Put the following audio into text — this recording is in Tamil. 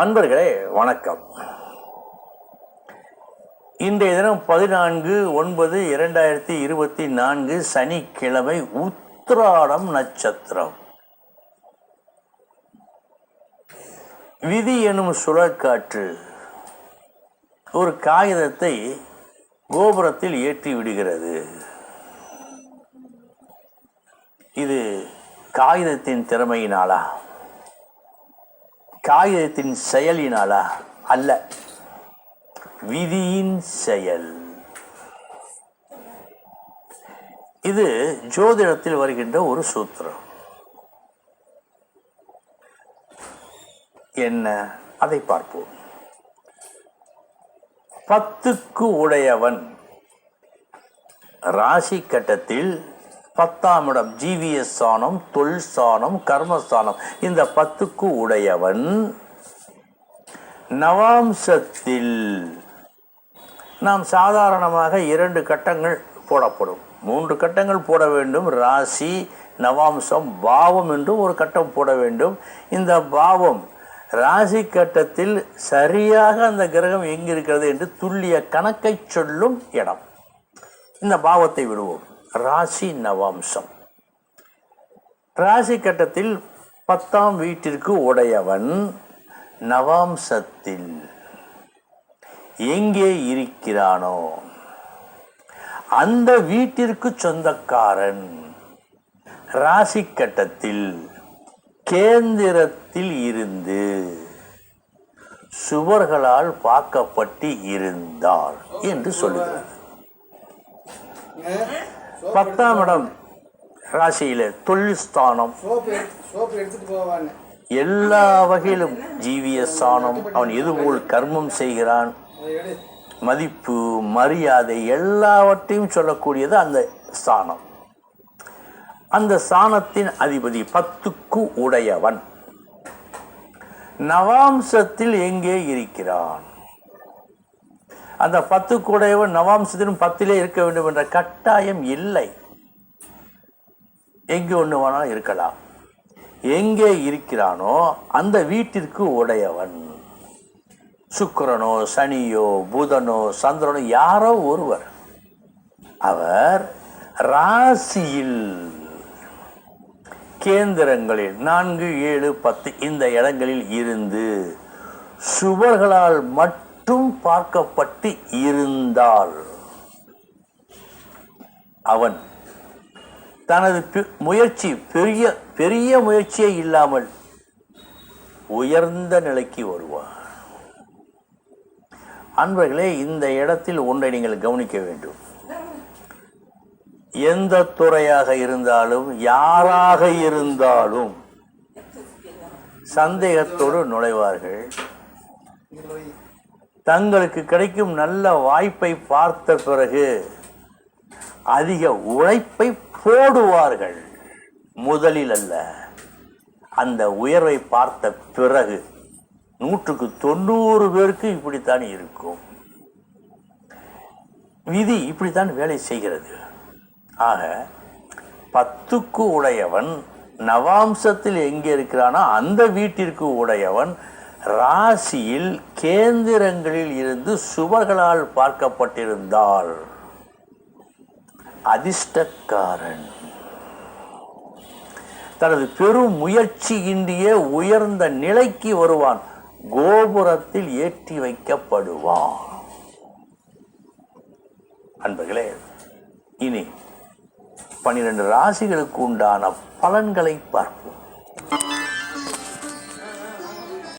அன்பர்களே வணக்கம். இன்றைய தினம் 14/9/2024 சனிக்கிழமை, உத்திராடம் நட்சத்திரம். விதி எனும் சுழற்காற்று ஒரு காகிதத்தை கோபுரத்தில் ஏற்றி விடுகிறது. இது காகிதத்தின் திறமையினாலா, காகிதத்தின் செயலினாலா? அல்ல, விதியின் செயல். இது ஜோதிடத்தில் வருகின்ற ஒரு சூத்திரம். என்ன, அதை பார்ப்போம். 10க்கு உடையவன் ராசி கட்டத்தில் 10ஆம் இடம், ஜீவியஸ் ஸ்தானம், தொழில் ஸ்தானம், கர்மஸ்தானம். இந்த 10க்கு உடையவன் நவாம்சத்தில் நாம் சாதாரணமாக 2 கட்டங்கள் போடப்படும், 3 கட்டங்கள் போட வேண்டும். ராசி, நவாம்சம், பாவம் என்றும் ஒரு கட்டம் போட வேண்டும். இந்த பாவம் ராசி கட்டத்தில் சரியாக அந்த கிரகம் எங்கிருக்கிறது என்று துல்லிய கணக்கை சொல்லும் இடம். இந்த பாவத்தை விடுவோம். ராசி நவாம்சம். ராசி கட்டத்தில் 10ஆம் வீட்டிற்கு உடையவன் நவாம்சத்தில் எங்கே இருக்கிறானோ அந்த வீட்டிற்கு சொந்தக்காரன் ராசி கட்டத்தில் கேந்திரத்தில் இருந்து சுவர்களால் பார்க்கப்பட்டு இருந்தார் என்று சொல்லுகிறது. 10ஆம் இடம் ராசியில தொழில் ஸ்தானம், எல்லா வகையிலும் ஜீவியஸ் ஸ்தானம். அவன் எதுபோல் கர்மம் செய்கிறான், மதிப்பு, மரியாதை எல்லாவற்றையும் சொல்லக்கூடியது அந்த ஸ்தானம். அந்த ஸ்தானத்தின் அதிபதி 10க்கு உடையவன் நவாம்சத்தில் எங்கே இருக்கிறான்? அந்த 10க்கு உடையவன் நவாம்சத்திலும் 10லே இருக்க வேண்டும் என்ற கட்டாயம் இல்லை. எங்கே ஒன்று வேணாலும் இருக்கலாம். எங்கே இருக்கிறானோ அந்த வீட்டிற்கு உடையவன் சுக்கிரனோ, சனியோ, புதனோ, சந்திரனோ, யாரோ ஒருவர். அவர் ராசியில் கேந்திரங்களில் 4, 7, 10 இந்த இடங்களில் இருந்து சுவர்களால் மட்டும் பார்க்கப்பட்டு இருந்தால் அவன் தனது முயற்சி, பெரிய முயற்சியே இல்லாமல் உயர்ந்த நிலைக்கு வருவார். அன்பர்களே, இந்த இடத்தில் ஒன்றை நீங்கள் கவனிக்க வேண்டும். எந்த துறையாக இருந்தாலும், யாராக இருந்தாலும் சந்தேகத்தோடு நுழைவார்கள். தங்களுக்கு கிடைக்கும் நல்ல வாய்ப்பை பார்த்த பிறகு அதிக உழைப்பை போடுவார்கள். முதலில் அல்ல, அந்த உயர்வை பார்த்த பிறகு 100க்கு 90 பேருக்கு இப்படித்தான் இருக்கும். விதி இப்படித்தான் வேலை செய்கிறது. ஆக 10க்கு உடையவன் நவாம்சத்தில் எங்கே இருக்கிறானோ அந்த வீட்டிற்கு உடையவன் ராசியில் கேந்திரங்களில் இருந்து சுவர்களால் பார்க்கப்பட்டிருந்தால் அதிர்ஷ்டக்காரன். தனது பெரும் முயற்சியின்றியே உயர்ந்த நிலைக்கு வருவான். கோபுரத்தில் ஏற்றி வைக்கப்படுவான். அன்பர்களே, இனி 12 ராசிகளுக்கு உண்டான பலன்களை பார்ப்போம்.